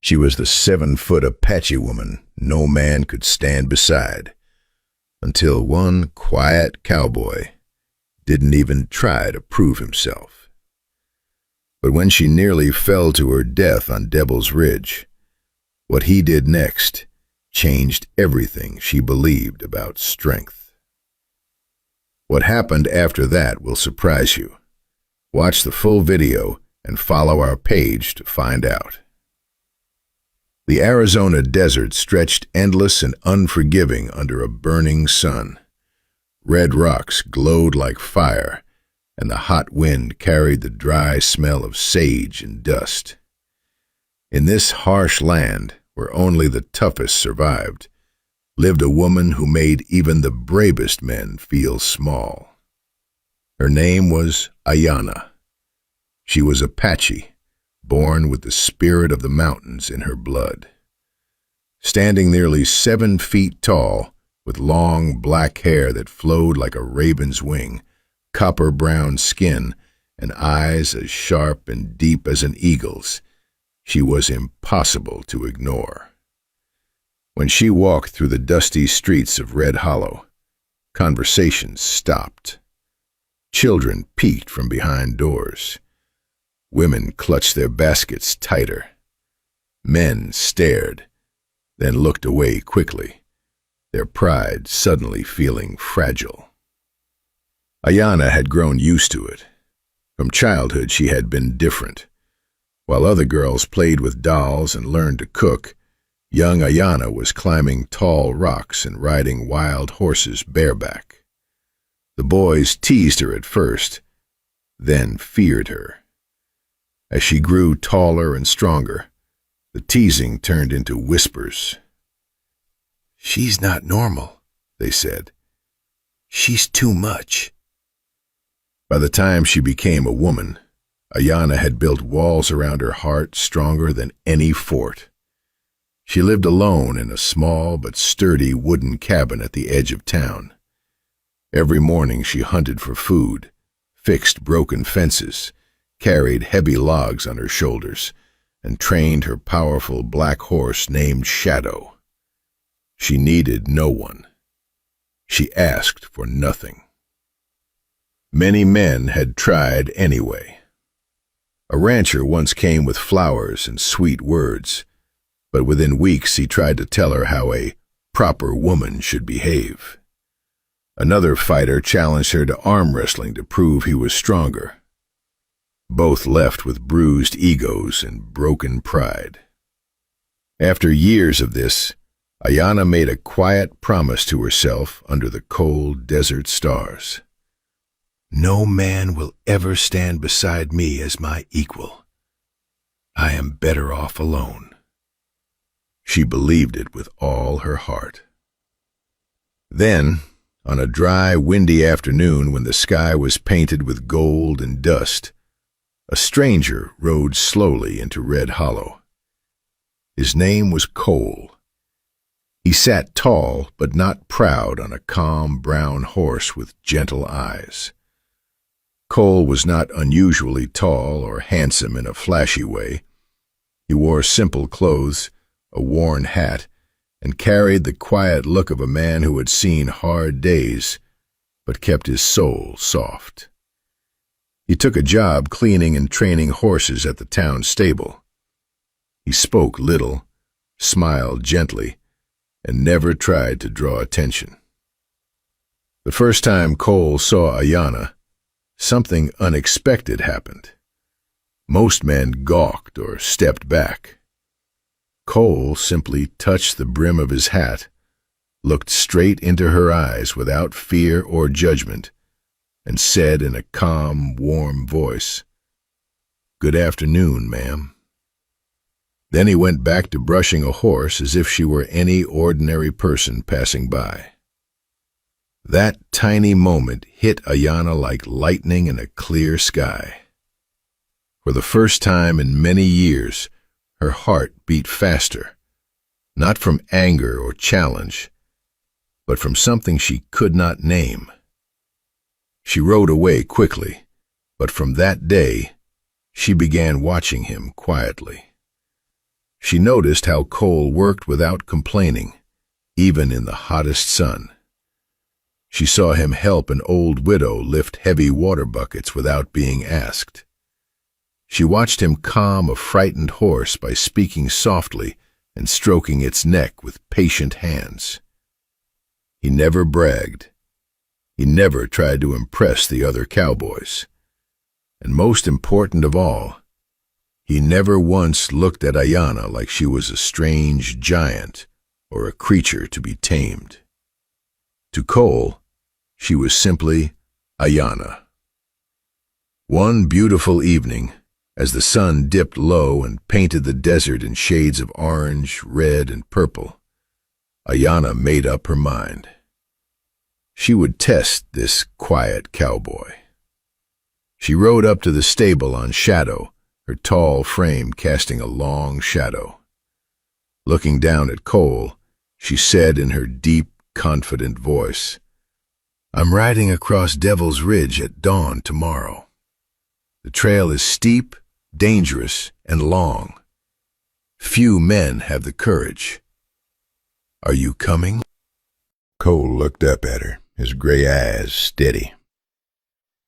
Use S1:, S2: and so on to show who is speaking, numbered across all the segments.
S1: She was the 7-foot Apache woman no man could stand beside, until one quiet cowboy didn't even try to prove himself. But when she nearly fell to her death on Devil's Ridge, what he did next changed everything she believed about strength. What happened after that will surprise you. Watch the full video and follow our page to find out. The Arizona desert stretched endless and unforgiving under a burning sun. Red rocks glowed like fire, and the hot wind carried the dry smell of sage and dust. In this harsh land, where only the toughest survived, lived a woman who made even the bravest men feel small. Her name was Ayanna. She was Apache, born with the spirit of the mountains in her blood. Standing nearly 7 feet tall, with long black hair that flowed like a raven's wing, copper-brown skin, and eyes as sharp and deep as an eagle's, she was impossible to ignore. When she walked through the dusty streets of Red Hollow, conversations stopped. Children peeked from behind doors. Women clutched their baskets tighter. Men stared, then looked away quickly, their pride suddenly feeling fragile. Ayanna had grown used to it. From childhood she had been different. While other girls played with dolls and learned to cook, young Ayanna was climbing tall rocks and riding wild horses bareback. The boys teased her at first, then feared her. As she grew taller and stronger, the teasing turned into whispers. "She's not normal," they said. "She's too much." By the time she became a woman, Ayanna had built walls around her heart stronger than any fort. She lived alone in a small but sturdy wooden cabin at the edge of town. Every morning she hunted for food, fixed broken fences, carried heavy logs on her shoulders, and trained her powerful black horse named Shadow. She needed no one. She asked for nothing. Many men had tried anyway. A rancher once came with flowers and sweet words, but within weeks he tried to tell her how a proper woman should behave. Another fighter challenged her to arm wrestling to prove he was stronger. Both left with bruised egos and broken pride. After years of this, Ayanna made a quiet promise to herself under the cold desert stars. "No man will ever stand beside me as my equal. I am better off alone." She believed it with all her heart. Then, on a dry, windy afternoon when the sky was painted with gold and dust, a stranger rode slowly into Red Hollow. His name was Cole. He sat tall but not proud on a calm brown horse with gentle eyes. Cole was not unusually tall or handsome in a flashy way. He wore simple clothes, a worn hat, and carried the quiet look of a man who had seen hard days, but kept his soul soft. He took a job cleaning and training horses at the town stable. He spoke little, smiled gently, and never tried to draw attention. The first time Cole saw Ayanna, something unexpected happened. Most men gawked or stepped back. Cole simply touched the brim of his hat, looked straight into her eyes without fear or judgment, and said in a calm, warm voice, "Good afternoon, ma'am." Then he went back to brushing a horse as if she were any ordinary person passing by. That tiny moment hit Ayanna like lightning in a clear sky. For the first time in many years, her heart beat faster, not from anger or challenge, but from something she could not name. She rode away quickly, but from that day, she began watching him quietly. She noticed how Cole worked without complaining, even in the hottest sun. She saw him help an old widow lift heavy water buckets without being asked. She watched him calm a frightened horse by speaking softly and stroking its neck with patient hands. He never bragged. He never tried to impress the other cowboys. And most important of all, he never once looked at Ayanna like she was a strange giant or a creature to be tamed. To Cole, she was simply Ayanna. One beautiful evening, as the sun dipped low and painted the desert in shades of orange, red, and purple, Ayanna made up her mind. She would test this quiet cowboy. She rode up to the stable on Shadow, her tall frame casting a long shadow. Looking down at Cole, she said in her deep, confident voice, "I'm riding across Devil's Ridge at dawn tomorrow. The trail is steep, dangerous, and long. Few men have the courage. Are you coming?" Cole looked up at her, his gray eyes steady.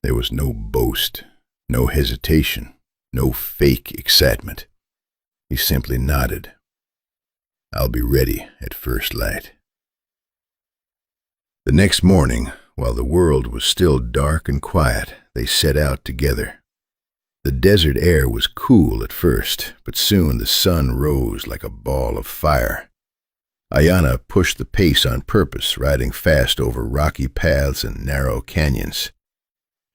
S1: There was no boast, no hesitation, no fake excitement. He simply nodded. "I'll be ready at first light." The next morning, while the world was still dark and quiet, they set out together. The desert air was cool at first, but soon the sun rose like a ball of fire. Ayanna pushed the pace on purpose, riding fast over rocky paths and narrow canyons.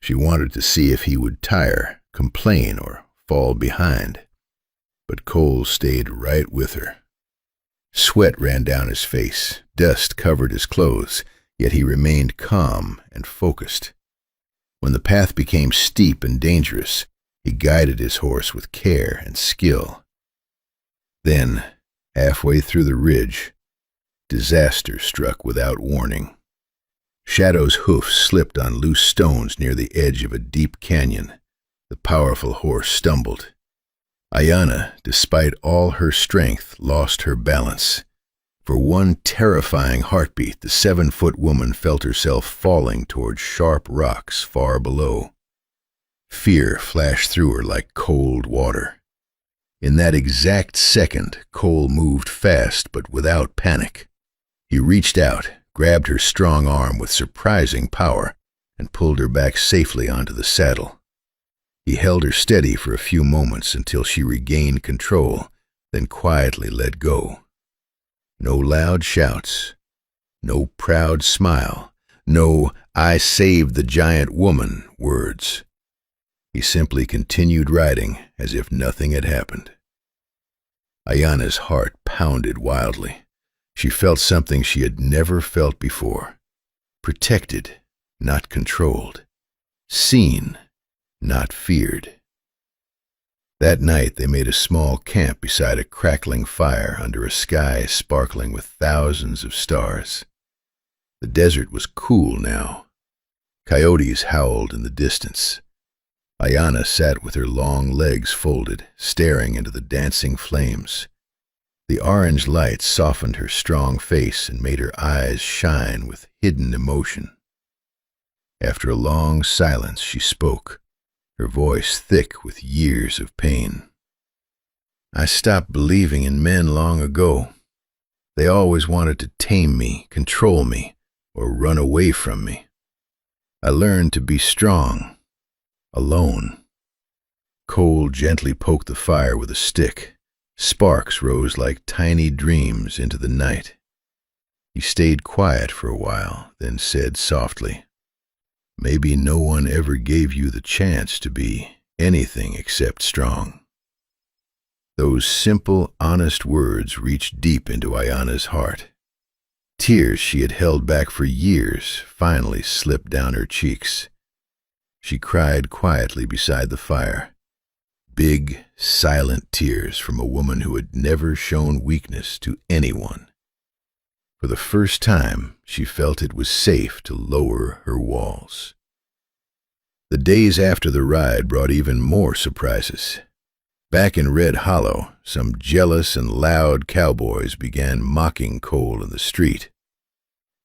S1: She wanted to see if he would tire, complain, or fall behind. But Cole stayed right with her. Sweat ran down his face, dust covered his clothes, yet he remained calm and focused. When the path became steep and dangerous, he guided his horse with care and skill. Then, halfway through the ridge, disaster struck without warning. Shadow's hoofs slipped on loose stones near the edge of a deep canyon. The powerful horse stumbled. Ayanna, despite all her strength, lost her balance. For one terrifying heartbeat, the 7-foot woman felt herself falling toward sharp rocks far below. Fear flashed through her like cold water. In that exact second, Cole moved fast but without panic. He reached out, grabbed her strong arm with surprising power, and pulled her back safely onto the saddle. He held her steady for a few moments until she regained control, then quietly let go. No loud shouts, no proud smile, no "I saved the giant woman" words. He simply continued riding as if nothing had happened. Ayanna's heart pounded wildly. She felt something she had never felt before. Protected, not controlled. Seen, not feared. That night they made a small camp beside a crackling fire under a sky sparkling with thousands of stars. The desert was cool now. Coyotes howled in the distance. Ayanna sat with her long legs folded, staring into the dancing flames. The orange light softened her strong face and made her eyes shine with hidden emotion. After a long silence, she spoke, her voice thick with years of pain. "I stopped believing in men long ago. They always wanted to tame me, control me, or run away from me. I learned to be strong, alone." Cole gently poked the fire with a stick. Sparks rose like tiny dreams into the night. He stayed quiet for a while, then said softly, "Maybe no one ever gave you the chance to be anything except strong." Those simple, honest words reached deep into Ayanna's heart. Tears she had held back for years finally slipped down her cheeks. She cried quietly beside the fire. Big, silent tears from a woman who had never shown weakness to anyone. For the first time, she felt it was safe to lower her walls. The days after the ride brought even more surprises. Back in Red Hollow, some jealous and loud cowboys began mocking Cole in the street.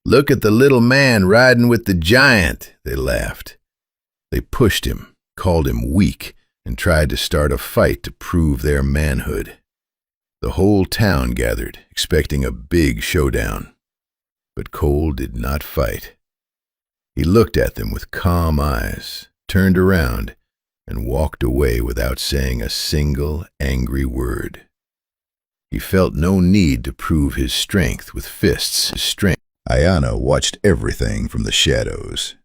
S1: "Look at the little man riding with the giant," they laughed. They pushed him, called him weak, and tried to start a fight to prove their manhood. The whole town gathered, expecting a big showdown. But Cole did not fight. He looked at them with calm eyes, turned around, and walked away without saying a single angry word. He felt no need to prove his strength with fists. Ayanna watched everything from the shadows,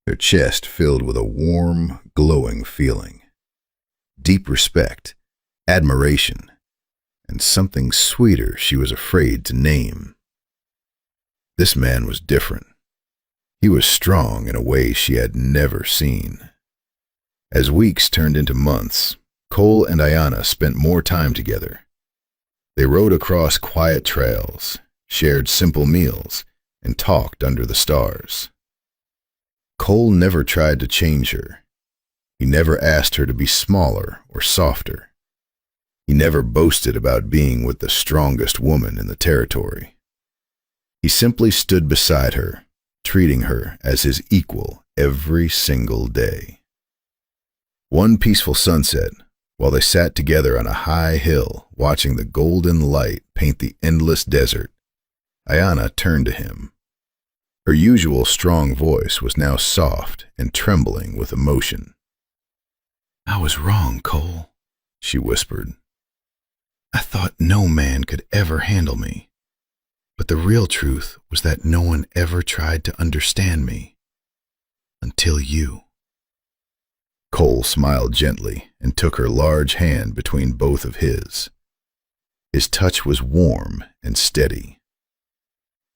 S1: her chest filled with a warm, glowing feeling. Deep respect, admiration, and something sweeter she was afraid to name. This man was different. He was strong in a way she had never seen. As weeks turned into months, Cole and Ayanna spent more time together. They rode across quiet trails, shared simple meals, and talked under the stars. Cole never tried to change her. He never asked her to be smaller or softer. He never boasted about being with the strongest woman in the territory. He simply stood beside her, treating her as his equal every single day. One peaceful sunset, while they sat together on a high hill watching the golden light paint the endless desert, Ayanna turned to him. Her usual strong voice was now soft and trembling with emotion. "I was wrong, Cole," she whispered. "I thought no man could ever handle me. But the real truth was that no one ever tried to understand me. Until you." Cole smiled gently and took her large hand between both of his. His touch was warm and steady.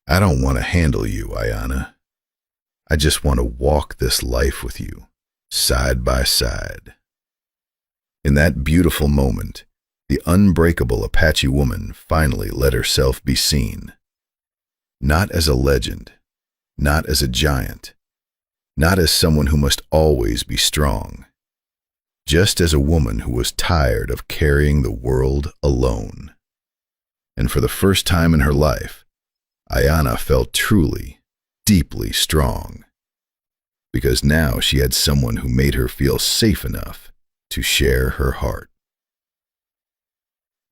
S1: "I don't want to handle you, Ayanna. I just want to walk this life with you, side by side." In that beautiful moment, the unbreakable Apache woman finally let herself be seen. Not as a legend, not as a giant, not as someone who must always be strong, just as a woman who was tired of carrying the world alone. And for the first time in her life, Ayanna felt truly, deeply strong, because now she had someone who made her feel safe enough to share her heart.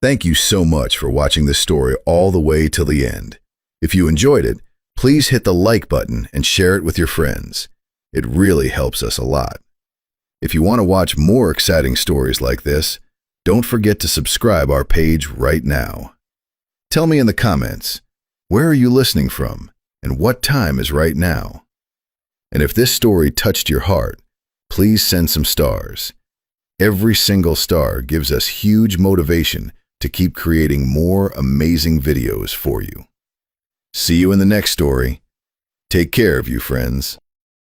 S1: Thank you so much for watching this story all the way till the end. If you enjoyed it, please hit the like button and share it with your friends. It really helps us a lot. If you want to watch more exciting stories like this, don't forget to subscribe our page right now. Tell me in the comments, where are you listening from and what time is right now? And if this story touched your heart, please send some stars. Every single star gives us huge motivation to keep creating more amazing videos for you. See you in the next story. Take care of you, friends.